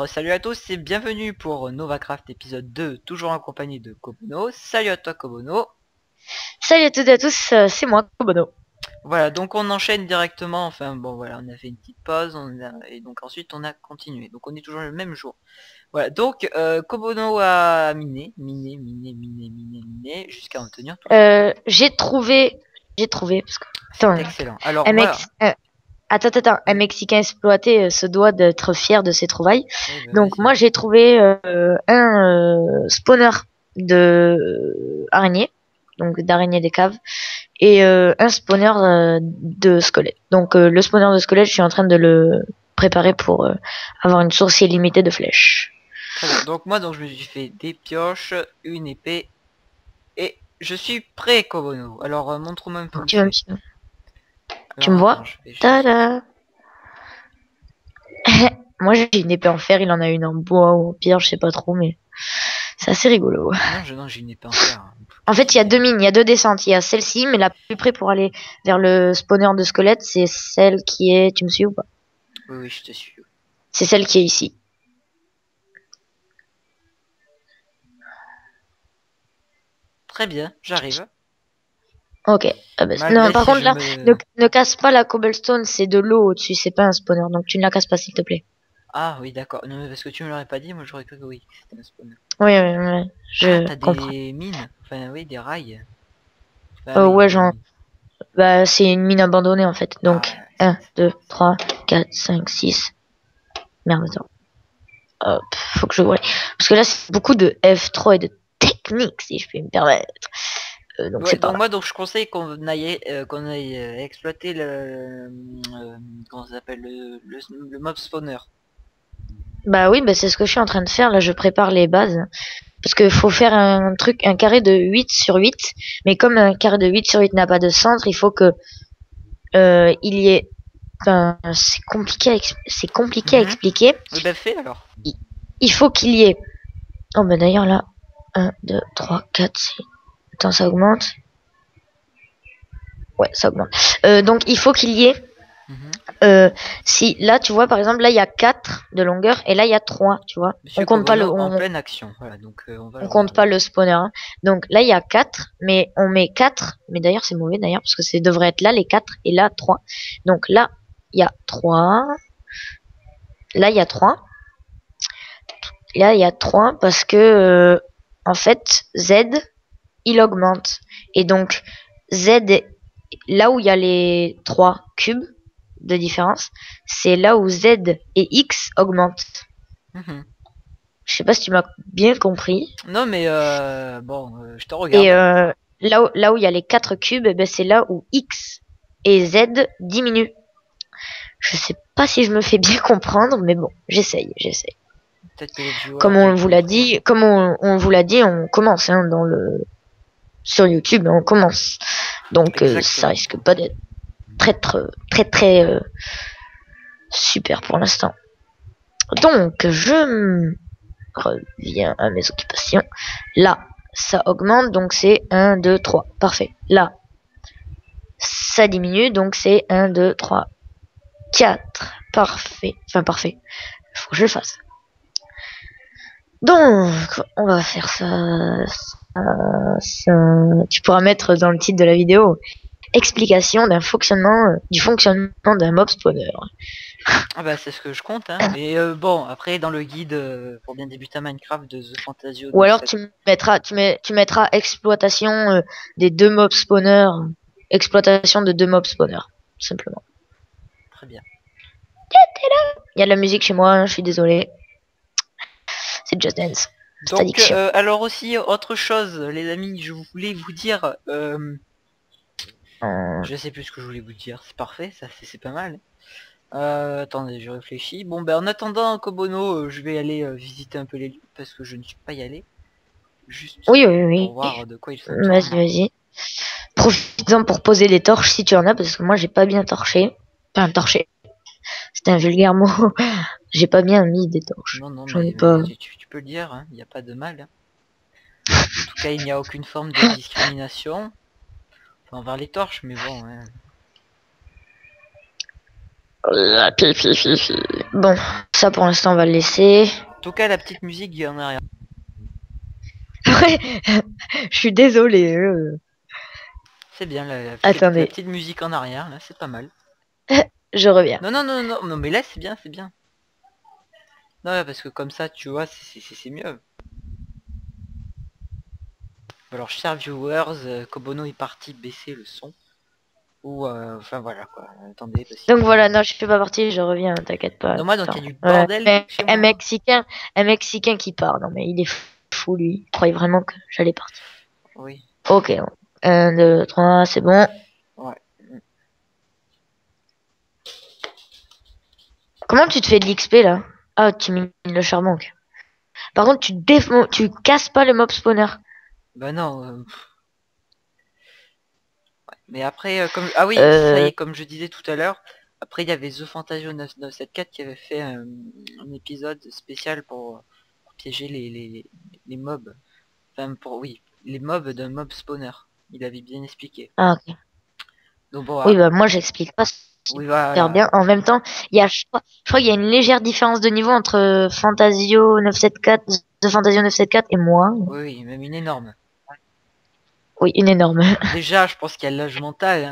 Salut à tous et bienvenue pour NovaCraft épisode 2, toujours accompagné de Kobono. Salut à toi Kobono. Salut à toutes et à tous, c'est moi, Kobono. Voilà, donc on enchaîne directement, enfin bon voilà, on a fait une petite pause, et donc ensuite on a continué. Donc on est toujours le même jour. Voilà, donc Kobono a miné, jusqu'à en tenir tout ça. J'ai trouvé, parce que, C'est attends, excellent. Alors un mec, moi, un oui, Mexicain exploité se doit d'être fier de ses trouvailles. oui bah Donc vas-y. moi j'ai trouvé un spawner de araignée, donc d'araignée des caves, et un spawner de squelette. Donc le spawner de squelette, je suis en train de le préparer pour avoir une source illimitée de flèches. Très bien. Donc moi je me suis fait des pioches, une épée, et je suis prêt Kobono. Alors montre-moi un peu où Tu, vas tu me- es. tu Alors me attends, vois? je vais juste... Tada! Moi, j'ai une épée en fer, il en a une en bois ou en pierre, je sais pas trop, mais c'est assez rigolo. Non, j'ai une épée en fer, hein. En fait, il y a deux mines, il y a deux descentes. Il y a celle-ci, mais la plus près pour aller vers le spawner de squelette, c'est celle qui est. Tu me suis ou pas? Oui, oui, je te suis. C'est celle qui est ici. Très bien, j'arrive. Ok. Ah bah, non, Malgré par si contre, je là, me... ne casse pas la cobblestone, c'est de l'eau au-dessus, c'est pas un spawner, donc tu ne la casses pas, s'il te plaît. Ah oui, d'accord. Non, mais parce que tu me l'aurais pas dit, moi j'aurais cru que oui, que c'était un spawner. Oui, oui, oui, Ah, je t'as comprends. des mines. Enfin, oui, des rails. Bah oui, Ouais, des genre, mines. bah, c'est une mine abandonnée, en fait. Ah Donc, ouais, un, 2, 3, 4, 5, 6. Merde, attends. Hop, faut que je vois. Parce que là, c'est beaucoup de F3 et de technique, si je puis me permettre. Donc ouais, c'est par donc là. moi donc je conseille qu'on aille exploiter comment ça s'appelle le mob spawner. Bah oui, bah c'est ce que je suis en train de faire. Là, je prépare les bases. Parce qu'il faut faire un truc, un carré de 8 sur 8. Mais comme un carré de 8 sur 8 n'a pas de centre, il faut que il y ait... Enfin, c'est compliqué à Mhm. expliquer. Oui, bah fais alors. Il, il faut qu'il y ait... Oh bah d'ailleurs là, un 2 3 4 6. Attends, ça augmente. Ouais, ça augmente. Donc il faut qu'il y ait Mhm. si là tu vois par exemple là il y a 4 de longueur et là il y a 3, tu vois. Monsieur Kobono en pleine action. Voilà, donc on va le On compte pas retrouver. le spawner, hein. Donc là il y a 4 mais on met 4 mais d'ailleurs c'est mauvais d'ailleurs parce que ça devrait être là les 4 et là 3. Donc là il y a 3, là il y a 3, là il y a 3 parce que en fait Z il augmente et donc Z là où il y a les 3 cubes de différence, c'est là où Z et X augmentent. Mhm. Je sais pas si tu m'as bien compris. Non mais bon, je te Et regarde. là où il y a les 4 cubes, eh ben, c'est là où X et Z diminuent. Je sais pas si je me fais bien comprendre, mais bon, j'essaye. Peut-être que les viewers ils comprennent. On vous l'a dit, on commence hein, sur YouTube, on commence. Donc ça Exactement. risque pas d'être très super pour l'instant. Donc je reviens à mes occupations. Là, ça augmente, donc c'est 1, 2, 3. Parfait. Là, ça diminue, donc c'est 1, 2, 3, 4. Parfait. Enfin, parfait. Il faut que je le fasse. Donc, on va faire ça. Tu pourras mettre dans le titre de la vidéo explication du fonctionnement d'un mob spawner. Ah bah c'est ce que je compte, hein. Mais bon, après dans le guide pour bien débuter à Minecraft de The Fantasio Ou de alors 7. tu mettras exploitation des deux mob spawners. Exploitation de deux mob spawners. Simplement. Très bien. Il y a de la musique chez moi, hein, je suis désolé. C'est Just Dance. C'est Donc addiction. alors aussi autre chose, les amis, je voulais vous dire, je sais plus ce que je voulais vous dire. C'est parfait, ça c'est pas mal. Attendez, je réfléchis. Bon ben en attendant Kobono, je vais aller visiter un peu les lieux parce que je ne suis pas y allé. Juste Oui, oui, pour oui. voir de quoi il se Vas-y, retourne. vas-y. Profites-en pour poser des torches si tu en as, parce que moi j'ai pas bien torché. Enfin, torché. C'est un vulgaire mot. J'ai pas bien mis des torches. Non, non, J'en ai mais pas. tu peux le dire, hein, il n'y a pas de mal, hein. En tout cas, il n'y a aucune forme de discrimination. Enfin, envers les torches, mais bon, hein. Bon, ça pour l'instant on va le laisser. En tout cas, la petite musique, il y en a rien. Ouais, je suis désolé. C'est bien, la Attendez, petite musique en arrière, là, c'est pas mal. je reviens. Non, non, non, non, non, mais là, c'est bien, c'est bien. Non, ouais, parce que comme ça, tu vois, c'est mieux. Alors, chers viewers, Kobono est parti baisser le son. Ou, enfin, voilà, quoi. Attendez, parce que... Donc voilà, non, je fais pas partie, je reviens, t'inquiète pas. Non, moi, donc, il Attends. y a du bordel chez Un moi. Mexicain, un Mexicain qui part. Non mais il est fou lui. Il croyait vraiment que j'allais partir. Oui, Ok, bon. 1, 2, 3, c'est bon. ouais. Comment tu te fais de l'XP là? Ah, tu mines le charbon. Ok. Par contre, tu casses pas le mob spawner. Bah non, mais après, comme... Ah oui, ça y Euh, est, comme je disais tout à l'heure, après, il y avait The Fantasio 9974 qui avait fait un épisode spécial pour piéger les mobs. Enfin, pour, oui, les mobs d'un mob spawner. Il avait bien expliqué. Ah, ok. Donc bon, Oui, bah moi j'explique pas oui, super voilà. bien. En même temps, je crois qu'il y a une légère différence de niveau entre Fantasio 974, The Fantasio 974 et moi. Oui, oui, même une énorme. Oui, une énorme. Déjà, je pense qu'il y a l'âge mental,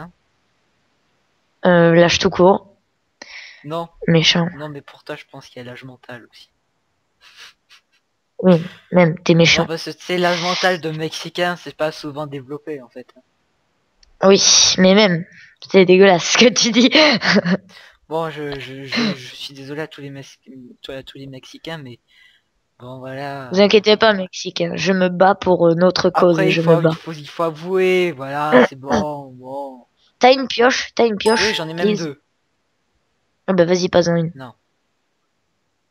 hein. Lâche tout court. Non, Méchant. non, mais pour toi, je pense qu'il y a l'âge mental aussi. Oui, même, t'es Non, méchant. parce que tu sais, l'âge mental de Mexicain, c'est pas souvent développé, en fait. Oui, mais même, c'est dégueulasse ce que tu dis. Bon, je suis désolé à tous les Mexicains, mais bon, Vous voilà. inquiétez pas, Mexicain, je me bats pour notre cause, Après, je me bats. il faut avouer, voilà, c'est bon, bon. T'as une Oui, pioche, j'en ai même please. deux. Ah bah vas-y, pas en une. Non,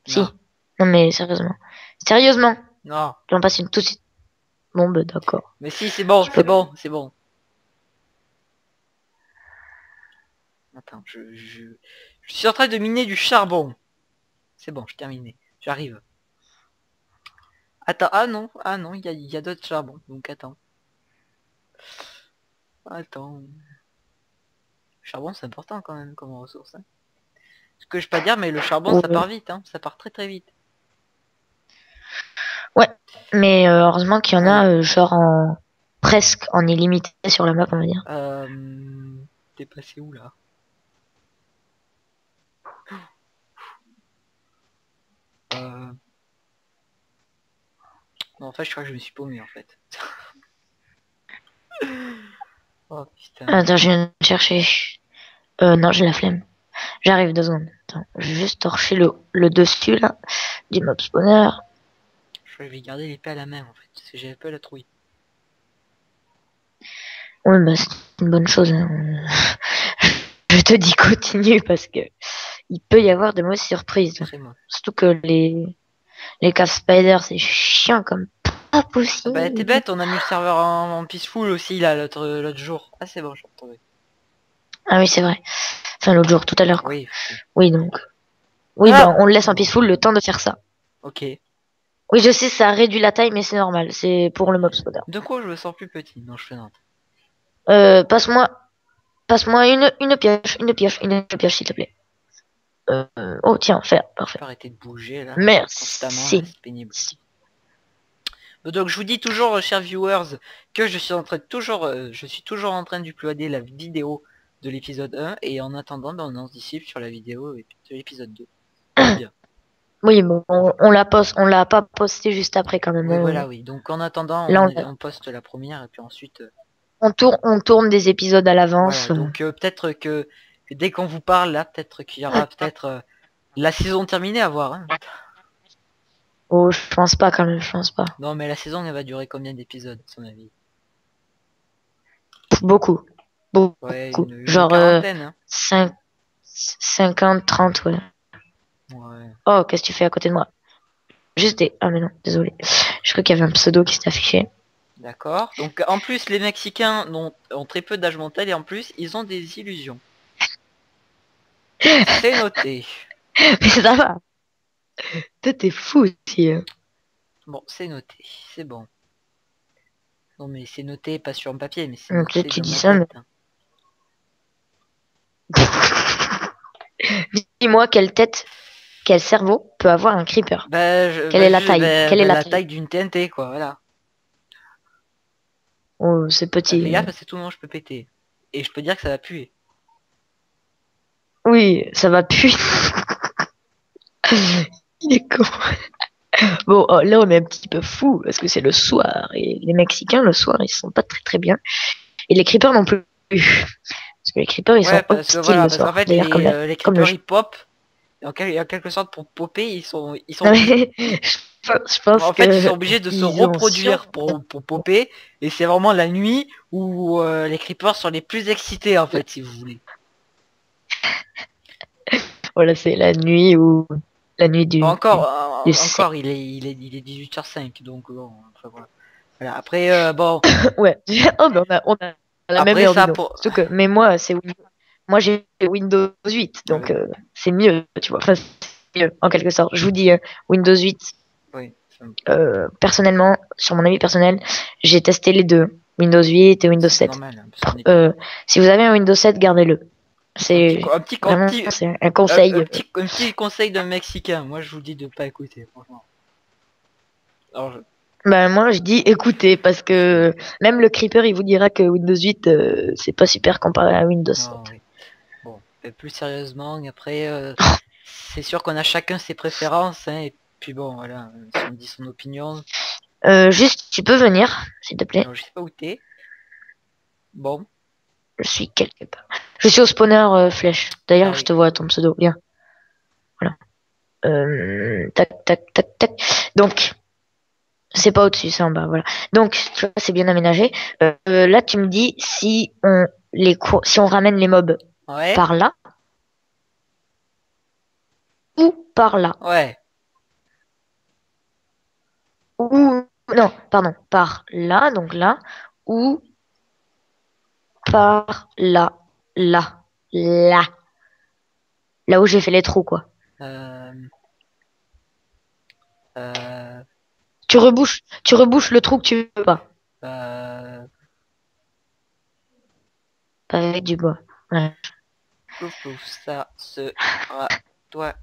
Si. non, Non mais sérieusement. Sérieusement, non. j'en passe une tout de suite. Bon bah d'accord. Mais si, c'est bon, Je c'est peux. bon, c'est bon. Attends, je suis en train de miner du charbon. C'est bon, je terminé. J'arrive. Attends, ah non, il y a d'autres charbons. Donc attends. Attends. Le charbon, c'est important quand même comme ressource, hein. Ce que je peux pas dire, mais le charbon, ça Ouais. part vite, hein. Ça part très très vite. Ouais. Mais heureusement qu'il y en Allez. a genre en presque en illimité sur la map, on va dire. T'es passé où là? Euh... Non, en fait, je crois que je me suis paumé en fait. Oh putain. Attends, je viens de chercher. Non, j'ai la flemme. J'arrive 2 secondes. Attends, je vais juste torcher le dessus là du mob spawner. Je vais garder l'épée à la main en fait. Parce que j'avais pas la trouille. Oui, bah c'est une bonne chose, hein. Je te dis continue parce que il peut y avoir de mauvaises surprises. C'est moi. Surtout que les caves spider c'est chiant comme pas Ah bah t'es possible. bête, on a mis le serveur en peaceful aussi là l'autre jour. Ah c'est bon, j'ai retrouvé. Ah oui, c'est vrai. Enfin l'autre jour, tout à l'heure quoi. Oui. Oui donc. Oui, Ah ben on le laisse en peaceful le temps de faire ça. ok. Oui, je sais, ça réduit la taille, mais c'est normal. C'est pour le mob spawner. De quoi je me sens plus petit? Non, je fais n'importe. Passe-moi, passe-moi une pioche, une pioche, s'il te plaît. Oh tiens, faire, Je parfait. peux arrêter de bouger là constamment là, Merci. c'est pénible. Donc je vous dis toujours, chers viewers, que je suis en train de je suis toujours en train d'uploader la vidéo de l'épisode 1 et en attendant, ben, on anticipe sur la vidéo de l'épisode 2. C'est bien. Oui, bon, on l'a pas posté juste après quand même. Oui, voilà, oui. Donc en attendant, Là, on poste la première et puis ensuite, on tourne des épisodes à voilà. l'avance. Donc peut-être que dès qu'on vous parle là, peut-être qu'il y aura peut-être la saison terminée à voir, hein. Oh, je pense pas quand même, je pense pas. Non, mais la saison, elle va durer combien d'épisodes, à son avis? Beaucoup, Ouais, beaucoup. une Genre quarantaine, hein. 5, 50, 30, ouais. Ouais. Oh, qu'est-ce que tu fais à côté de moi? Juste des... Ah mais non, désolé. Je crois qu'il y avait un pseudo qui s'est affiché. D'accord. Donc en plus, les Mexicains ont très peu d'âge mental et en plus, ils ont des illusions. C'est noté. Mais ça va. Toi, t'es fou aussi, hein. Bon, c'est noté. C'est bon. Non mais c'est noté pas sur un papier, mais c'est Donc, noté tu dans dis ma ça, mais... tête, hein. Dis-moi quelle tête, quel cerveau peut avoir un creeper. Quelle est la taille? Quelle est la La taille? taille d'une TNT, quoi, voilà. Oh, c'est Fais petit. gaffe, c'est tout le monde, je peux péter. Et je peux dire que ça va puer. Oui, ça va puer. Il est con. Bon, oh, là, on est un petit peu fou parce que c'est le soir et les Mexicains, le soir, ils sont pas très très bien. Et les creepers non plus. Parce que les creepers, ils Ouais, sont parce que hostiles voilà, le parce qu'en soir. fait, D'ailleurs, les comme le creepers, jour. ils pop. Et en quelque sorte, pour popper, ils sont Non, obligés. mais je pense En fait, ils sont que obligés de se ils ont reproduire sûrement. pour popper. Et c'est vraiment la nuit où les creepers sont les plus excités, en fait, si vous voulez. Voilà, c'est la nuit ou la nuit du 7. Encore, il est 18h05, donc bon, après, voilà. Voilà, après, bon, Ouais. Oh, mais on a la même après heure, dis ça donc. pour... Surtout que, mais moi, moi j'ai Windows 8, Ah donc oui, c'est mieux, tu vois. Enfin, c'est mieux, en quelque sorte. Je vous dis, Windows 8, oui, personnellement, sur mon avis personnel, j'ai testé les deux, Windows 8 et Windows c'est 7. normal, hein, parce qu'on est... Si vous avez un Windows 7, gardez-le. C'est vraiment, c'est un conseil. Un petit conseil d'un Mexicain, moi je vous dis de pas écouter, franchement. Alors, Ben, moi, je dis écoutez, parce que même le creeper, il vous dira que Windows 8, c'est pas super comparé à Windows 7. non, oui. Bon, et plus sérieusement, après, c'est sûr qu'on a chacun ses préférences, hein, et puis bon, voilà, si on dit son opinion, Juste, tu peux venir, s'il te plaît. alors je sais pas où t'es. Bon, Je suis quelque part. Je suis au spawner flèche. ah D'ailleurs, je oui. te vois à ton pseudo. Viens. Voilà. Tac, tac, tac, tac. Donc, c'est pas au-dessus, c'est en bas. Voilà. Donc, tu vois, c'est bien aménagé. Là, tu me dis si on si on ramène les mobs Ouais, par là ou par là. ouais. Ou non, pardon, par là, donc là, ou par là, là, là, là où j'ai fait les trous, quoi. Euh, euh, Tu rebouches le trou que tu veux pas. euh, Pas avec du bois. Ouais. Pouf, pouf, ça sera toi